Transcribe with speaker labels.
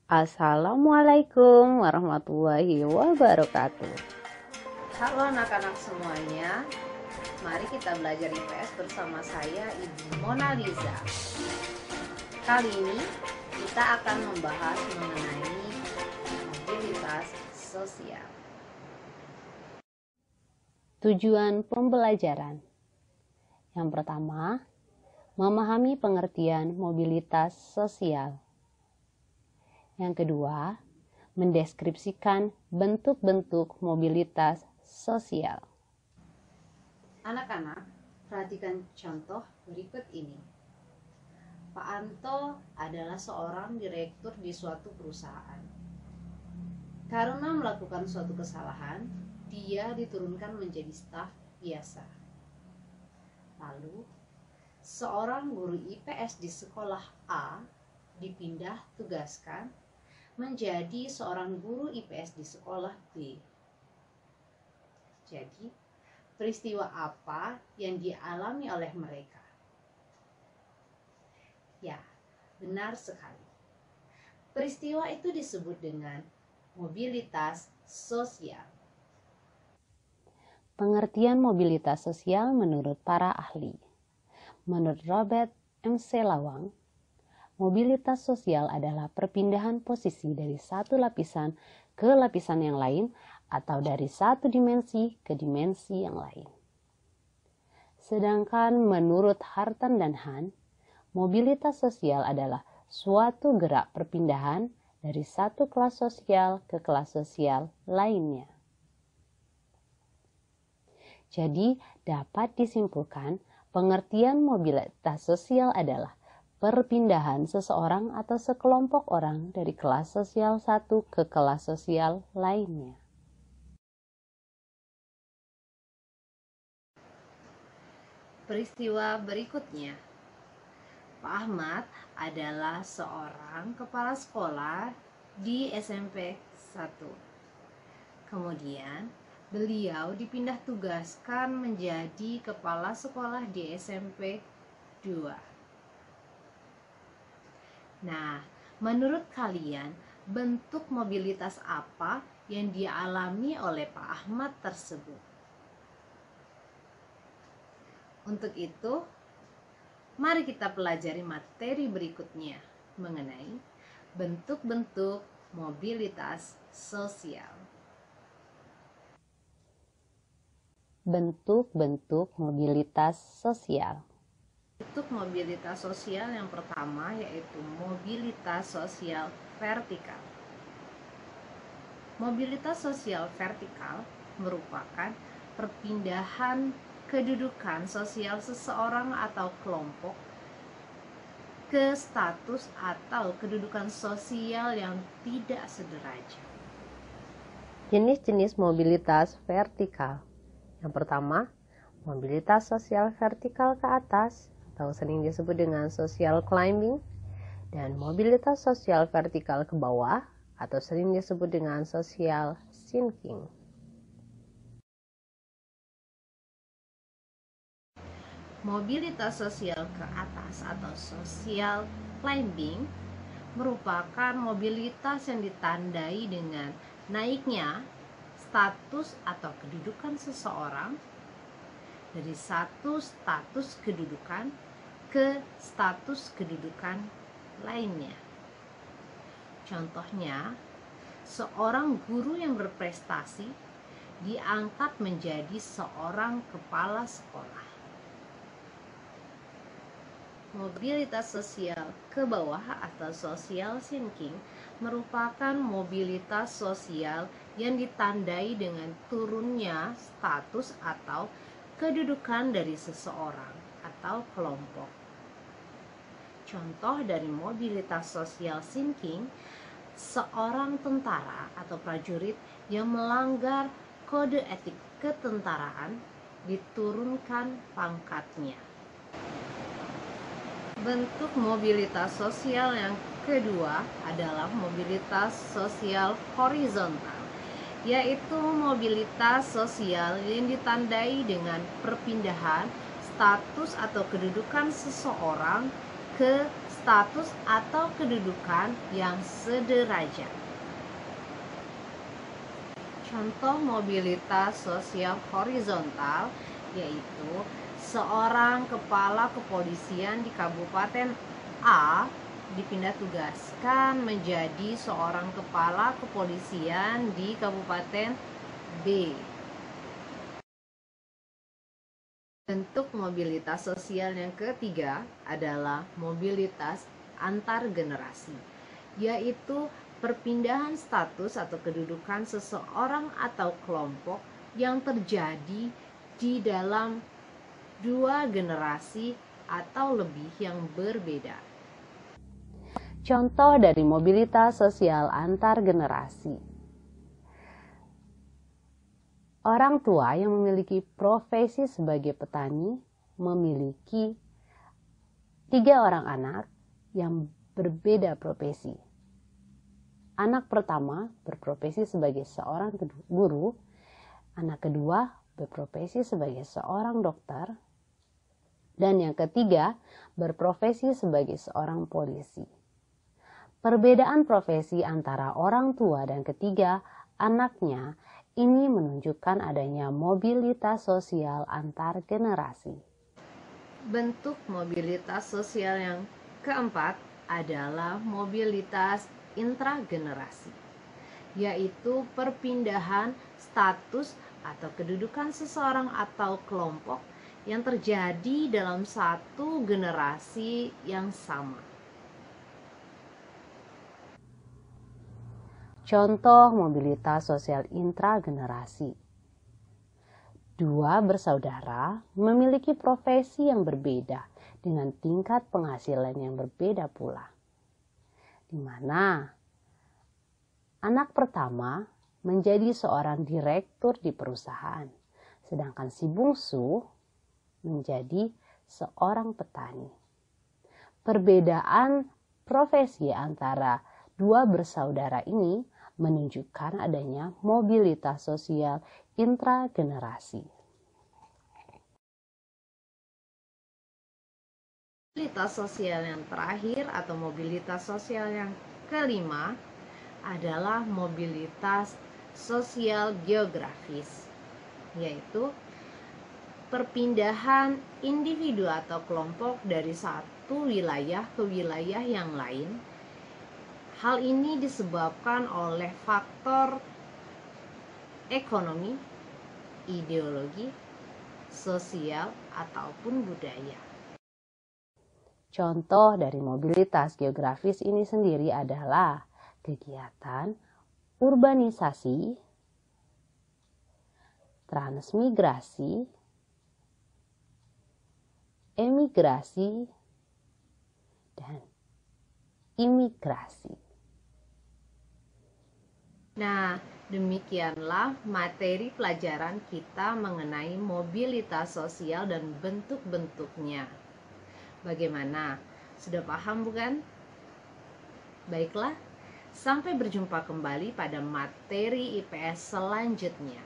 Speaker 1: Assalamualaikum warahmatullahi wabarakatuh.
Speaker 2: Halo anak-anak semuanya, mari kita belajar IPS bersama saya Ibu Mona Lisa. Kali ini kita akan membahas mengenai mobilitas sosial.
Speaker 1: Tujuan pembelajaran. Yang pertama, memahami pengertian mobilitas sosial. Yang kedua, mendeskripsikan bentuk-bentuk mobilitas sosial.
Speaker 2: Anak-anak, perhatikan contoh berikut ini. Pak Anto adalah seorang direktur di suatu perusahaan. Karena melakukan suatu kesalahan, dia diturunkan menjadi staf biasa. Lalu, seorang guru IPS di sekolah A dipindah tugaskan menjadi seorang guru IPS di sekolah B. Jadi, peristiwa apa yang dialami oleh mereka? Ya, benar sekali. Peristiwa itu disebut dengan mobilitas sosial.
Speaker 1: Pengertian mobilitas sosial menurut para ahli. Menurut Robert M.C. Lawang, mobilitas sosial adalah perpindahan posisi dari satu lapisan ke lapisan yang lain atau dari satu dimensi ke dimensi yang lain. Sedangkan menurut Hartan dan Han, mobilitas sosial adalah suatu gerak perpindahan dari satu kelas sosial ke kelas sosial lainnya. Jadi, dapat disimpulkan pengertian mobilitas sosial adalah perpindahan seseorang atau sekelompok orang dari kelas sosial satu ke kelas sosial lainnya.
Speaker 2: Peristiwa berikutnya. Pak Ahmad adalah seorang kepala sekolah di SMP 1. Kemudian, beliau dipindah tugaskan menjadi kepala sekolah di SMP 2. Nah, menurut kalian, bentuk mobilitas apa yang dialami oleh Pak Ahmad tersebut? Untuk itu, mari kita pelajari materi berikutnya mengenai bentuk-bentuk mobilitas sosial.
Speaker 1: Bentuk-bentuk mobilitas sosial.
Speaker 2: Bentuk mobilitas sosial yang pertama yaitu mobilitas sosial vertikal. Mobilitas sosial vertikal merupakan perpindahan kedudukan sosial seseorang atau kelompok ke status atau kedudukan sosial yang tidak sederajat.
Speaker 1: Jenis-jenis mobilitas vertikal. Yang pertama, mobilitas sosial vertikal ke atas atau sering disebut dengan social climbing, dan mobilitas sosial vertikal ke bawah atau sering disebut dengan social sinking.
Speaker 2: Mobilitas sosial ke atas atau social climbing merupakan mobilitas yang ditandai dengan naiknya status atau kedudukan seseorang dari satu status kedudukan ke status kedudukan lainnya. Contohnya, seorang guru yang berprestasi diangkat menjadi seorang kepala sekolah. Mobilitas sosial ke bawah atau social sinking merupakan mobilitas sosial yang ditandai dengan turunnya status atau kedudukan dari seseorang atau kelompok. Contoh dari mobilitas sosial sinking, seorang tentara atau prajurit yang melanggar kode etik ketentaraan diturunkan pangkatnya. Bentuk mobilitas sosial yang kedua adalah mobilitas sosial horizontal, yaitu mobilitas sosial yang ditandai dengan perpindahan status atau kedudukan seseorang ke status atau kedudukan yang sederajat. Contoh mobilitas sosial horizontal yaitu seorang kepala kepolisian di Kabupaten A dipindah tugaskan menjadi seorang kepala kepolisian di Kabupaten B. Bentuk mobilitas sosial yang ketiga adalah mobilitas antar generasi, yaitu perpindahan status atau kedudukan seseorang atau kelompok yang terjadi di dalam dua generasi atau lebih yang berbeda.
Speaker 1: Contoh dari mobilitas sosial antar generasi. Orang tua yang memiliki profesi sebagai petani memiliki 3 orang anak yang berbeda profesi. Anak pertama berprofesi sebagai seorang guru, anak kedua berprofesi sebagai seorang dokter, dan yang ketiga berprofesi sebagai seorang polisi. Perbedaan profesi antara orang tua dan ketiga anaknya ini menunjukkan adanya mobilitas sosial antar generasi.
Speaker 2: Bentuk mobilitas sosial yang keempat adalah mobilitas intragenerasi, yaitu perpindahan status atau kedudukan seseorang atau kelompok yang terjadi dalam satu generasi yang sama.
Speaker 1: Contoh mobilitas sosial intragenerasi. 2 bersaudara memiliki profesi yang berbeda dengan tingkat penghasilan yang berbeda pula. Di mana anak pertama menjadi seorang direktur di perusahaan, sedangkan si bungsu menjadi seorang petani. Perbedaan profesi antara 2 bersaudara ini menunjukkan adanya mobilitas sosial intragenerasi.
Speaker 2: Mobilitas sosial yang terakhir atau mobilitas sosial yang kelima adalah mobilitas sosial geografis, yaitu perpindahan individu atau kelompok dari satu wilayah ke wilayah yang lain. Hal ini disebabkan oleh faktor ekonomi, ideologi, sosial, ataupun budaya.
Speaker 1: Contoh dari mobilitas geografis ini sendiri adalah kegiatan urbanisasi, transmigrasi, emigrasi, dan imigrasi.
Speaker 2: Nah, demikianlah materi pelajaran kita mengenai mobilitas sosial dan bentuk-bentuknya. Bagaimana? Sudah paham bukan? Baiklah, sampai berjumpa kembali pada materi IPS selanjutnya.